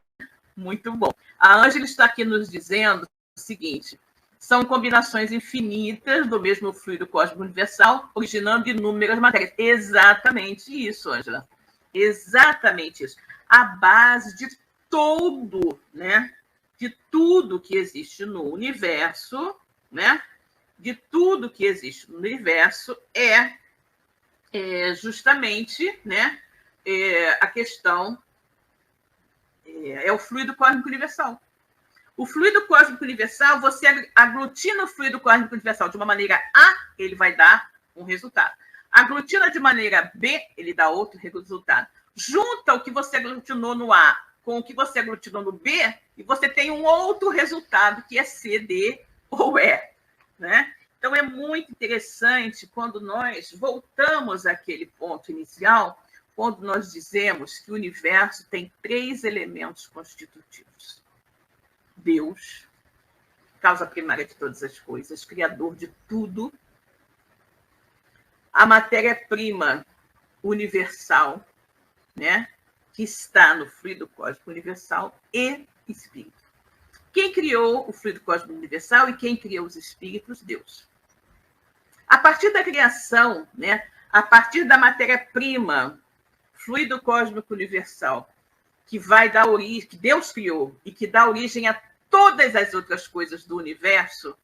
Muito bom. A Ângela está aqui nos dizendo o seguinte: são combinações infinitas do mesmo fluido cósmico universal, originando inúmeras matérias. Exatamente isso, Ângela. Exatamente isso. A base de todo, né? De tudo que existe no universo, né? De tudo que existe no universo é justamente, né? A questão é o fluido cósmico universal. O fluido cósmico universal, você aglutina o fluido cósmico universal de uma maneira A, ele vai dar um resultado. Aglutina de maneira B, ele dá outro resultado. Junta o que você aglutinou no A com o que você aglutinou no B, e você tem um outro resultado, que é C, D ou E. Né? Então, é muito interessante quando nós voltamos àquele ponto inicial, quando nós dizemos que o universo tem 3 elementos constitutivos. Deus, causa primária de todas as coisas, criador de tudo. A matéria-prima universal, né, que está no fluido cósmico universal, e espírito. Quem criou o fluido cósmico universal e quem criou os espíritos? Deus. A partir da criação, né, a partir da matéria-prima, fluido cósmico universal, que vai dar origem, que Deus criou e que dá origem a todas as outras coisas do universo,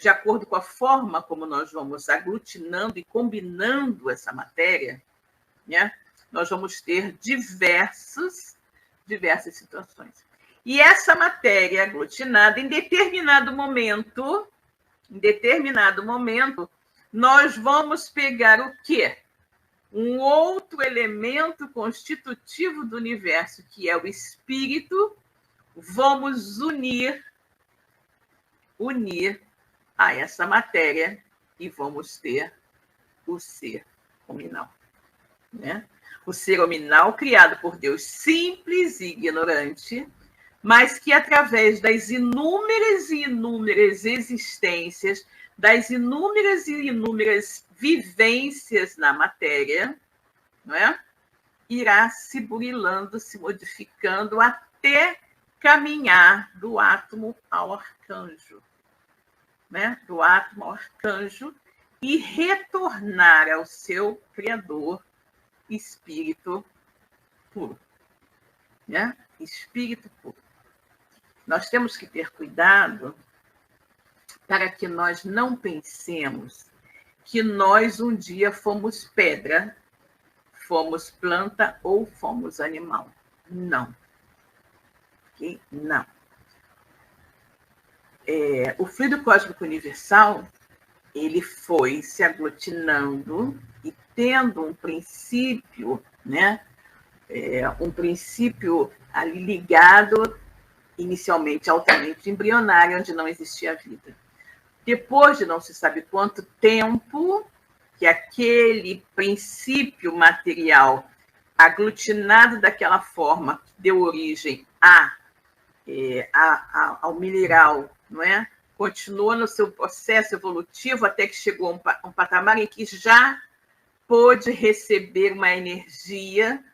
de acordo com a forma como nós vamos aglutinando e combinando essa matéria, né, nós vamos ter diversas situações. E essa matéria aglutinada, em determinado momento, nós vamos pegar o quê? Um outro elemento constitutivo do universo, que é o espírito, vamos unir a essa matéria e vamos ter o ser hominal. Né? O ser hominal criado por Deus, simples e ignorante, mas que através das inúmeras e inúmeras existências, das inúmeras e inúmeras vivências na matéria, não é? Irá se burilando, se modificando até caminhar do átomo ao arcanjo, né? Do átomo ao arcanjo, e retornar ao seu Criador, espírito puro, né? Espírito puro. Nós temos que ter cuidado para que nós não pensemos que nós um dia fomos pedra, fomos planta ou fomos animal. Não. Okay? Não. O fluido cósmico universal, ele foi se aglutinando e tendo um princípio, né? Um princípio ali ligado inicialmente altamente embrionário, onde não existia vida. Depois de não se sabe quanto tempo, que aquele princípio material aglutinado daquela forma que deu origem ao mineral, não é? Continuou no seu processo evolutivo até que chegou a um patamar em que já pôde receber uma energia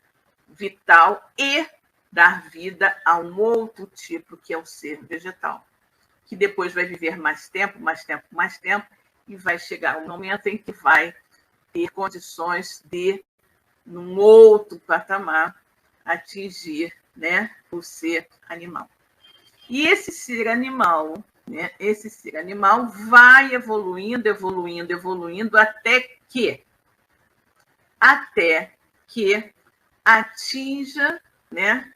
vital e dar vida a um outro tipo, que é o ser vegetal, que depois vai viver mais tempo, e vai chegar um momento em que vai ter condições de, num outro patamar, atingir, né, o ser animal. E esse ser animal, né, vai evoluindo até que atinja, né,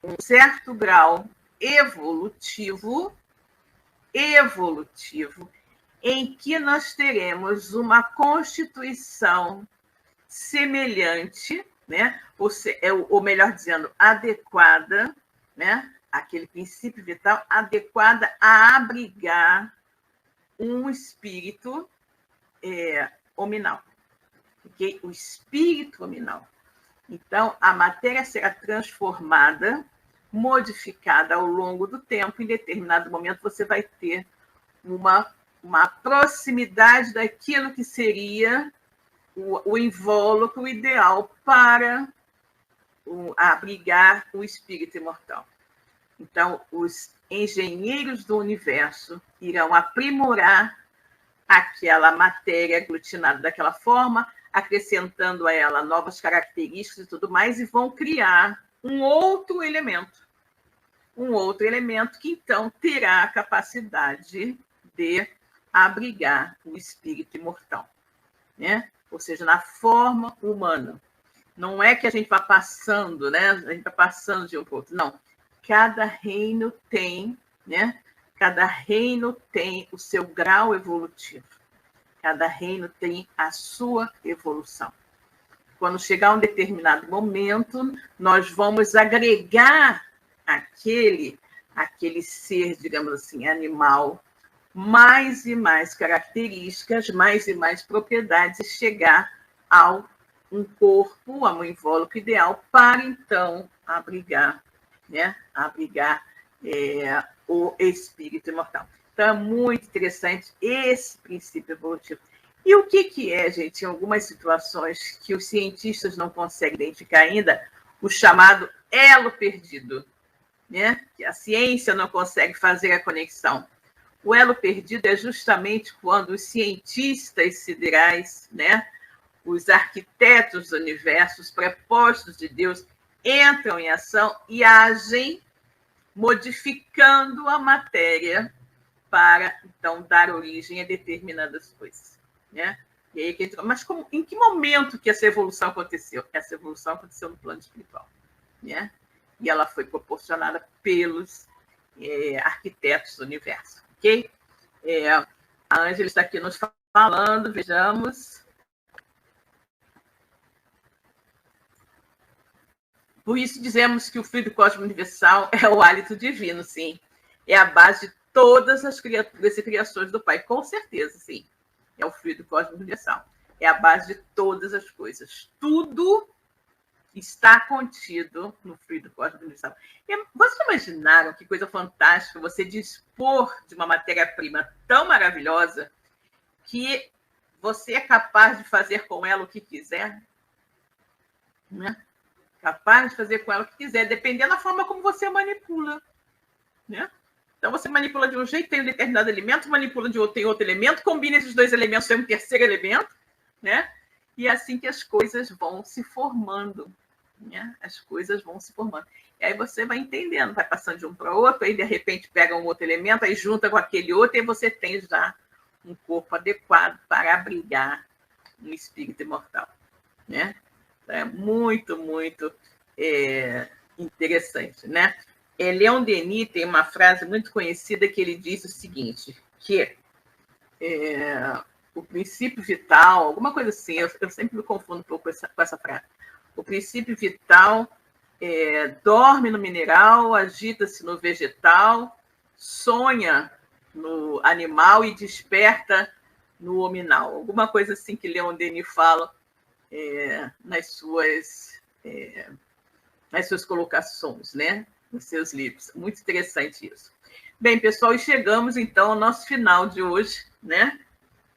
um certo grau evolutivo, em que nós teremos uma constituição semelhante, né, ou melhor dizendo, adequada, né, aquele princípio vital adequada a abrigar um espírito hominal. ok? O espírito luminal. Então, a matéria será transformada, modificada ao longo do tempo. Em determinado momento, você vai ter uma proximidade daquilo que seria o invólucro ideal para abrigar o espírito imortal. Então, os engenheiros do universo irão aprimorar aquela matéria aglutinada daquela forma, acrescentando a ela novas características e tudo mais, e vão criar um outro elemento que então terá a capacidade de abrigar o espírito imortal, né? Ou seja, na forma humana. Não é que a gente vai passando, né? A gente vai passando de um para o outro. Não. Cada reino tem, né? Cada reino tem o seu grau evolutivo. Cada reino tem a sua evolução. Quando chegar um determinado momento, nós vamos agregar aquele ser, digamos assim, animal, mais e mais características, mais e mais propriedades, e chegar a um corpo, a um invólucro ideal, para então abrigar, né? O espírito imortal. Então, é muito interessante esse princípio evolutivo. E o que é, gente, em algumas situações que os cientistas não conseguem identificar ainda, o chamado elo perdido, né? Que a ciência não consegue fazer a conexão. O elo perdido é justamente quando os cientistas siderais, né? Os arquitetos do universo, os prepostos de Deus, entram em ação e agem modificando a matéria para, então, dar origem a determinadas coisas, né? E aí, mas em que momento que essa evolução aconteceu? Essa evolução aconteceu no plano espiritual, né? E ela foi proporcionada pelos arquitetos do universo, ok? A Ângela está aqui nos falando, vejamos. Por isso dizemos que o fluido cósmico universal é o hálito divino, sim. É a base de todas as criaturas e criações do Pai, com certeza, sim. É o fluido cósmico universal. É a base de todas as coisas. Tudo está contido no fluido cósmico universal. Vocês imaginaram que coisa fantástica você dispor de uma matéria-prima tão maravilhosa que você é capaz de fazer com ela o que quiser? Né? Capaz de fazer com ela o que quiser, dependendo da forma como você manipula, né? Então, você manipula de um jeito, tem um determinado elemento, manipula de outro, tem outro elemento, combina esses dois elementos, tem um terceiro elemento, né? E é assim que as coisas vão se formando, né? As coisas vão se formando. E aí você vai entendendo, vai passando de um para o outro, aí de repente pega um outro elemento, aí junta com aquele outro, e você tem já um corpo adequado para abrigar um espírito imortal, né? É muito, muito interessante, né? Leon Denis tem uma frase muito conhecida que ele diz o seguinte, que o princípio vital, alguma coisa assim, eu sempre me confundo um pouco com essa frase. O princípio vital dorme no mineral, agita-se no vegetal, sonha no animal e desperta no hominal. Alguma coisa assim que Leon Denis fala nas suas colocações, né? Nos seus livros. Muito interessante isso. Bem, pessoal, e chegamos então ao nosso final de hoje, né?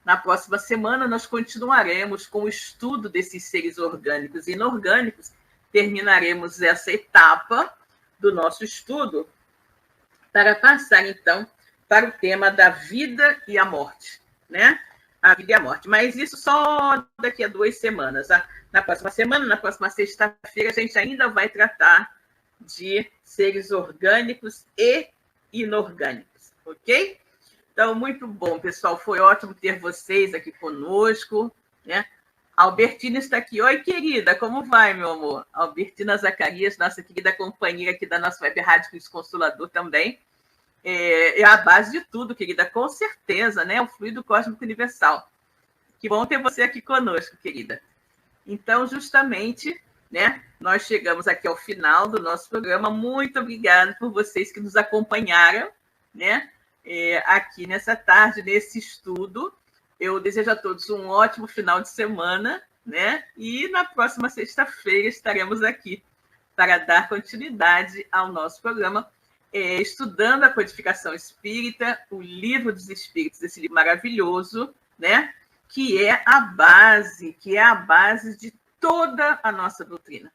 Na próxima semana nós continuaremos com o estudo desses seres orgânicos e inorgânicos. Terminaremos essa etapa do nosso estudo para passar então para o tema da vida e a morte, né? A vida e a morte. Mas isso só daqui a 2 semanas. Na próxima semana, na próxima sexta-feira, a gente ainda vai tratar de seres orgânicos e inorgânicos, ok? Então, muito bom, pessoal. Foi ótimo ter vocês aqui conosco, né? A Albertina está aqui. Oi, querida, como vai, meu amor? Albertina Zacarias, nossa querida companheira aqui da nossa web Rádio Cristo Consolador também. É a base de tudo, querida, com certeza, né? O fluido cósmico universal. Que bom ter você aqui conosco, querida. Então, justamente, né, nós chegamos aqui ao final do nosso programa. Muito obrigada por vocês que nos acompanharam, né, aqui nessa tarde, nesse estudo. Eu desejo a todos um ótimo final de semana, né? E na próxima sexta-feira estaremos aqui para dar continuidade ao nosso programa, estudando a codificação espírita, o Livro dos Espíritos, esse livro maravilhoso, né? Que é a base de toda a nossa doutrina,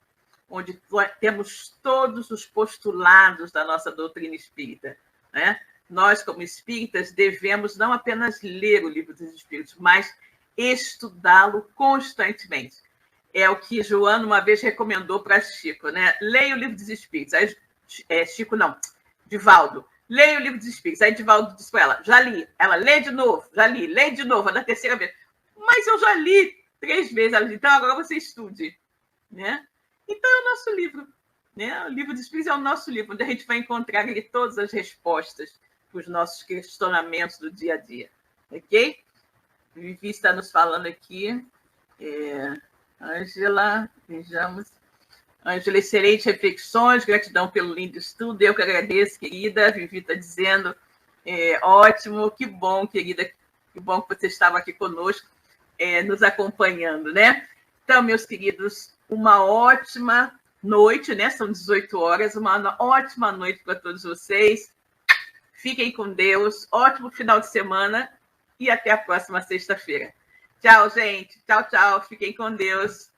onde temos todos os postulados da nossa doutrina espírita, né? Nós, como espíritas, devemos não apenas ler o Livro dos Espíritos, mas estudá-lo constantemente. É o que Joana uma vez recomendou para Chico, né? Leia o Livro dos Espíritos. Aí, Chico, não, Divaldo, leia o Livro dos Espíritos. Aí Divaldo disse para ela, já li. Ela, lê de novo, já li, lê de novo, na terceira vez. Mas eu já li 3 vezes. Ela disse, então agora você estude, né? Então é o nosso livro, né? O Livro dos Espíritos é o nosso livro, onde a gente vai encontrar ali todas as respostas para os nossos questionamentos do dia a dia, ok? Vivi está nos falando aqui. Ângela, vejamos. Ângela, excelentes reflexões, gratidão pelo lindo estudo. Eu que agradeço, querida. Vivi está dizendo, ótimo, que bom, querida, que bom que você estava aqui conosco, nos acompanhando, né? Então, meus queridos, uma ótima noite, né? São 18 horas, uma ótima noite para todos vocês. Fiquem com Deus, ótimo final de semana e até a próxima sexta-feira. Tchau, gente. Tchau, tchau. Fiquem com Deus.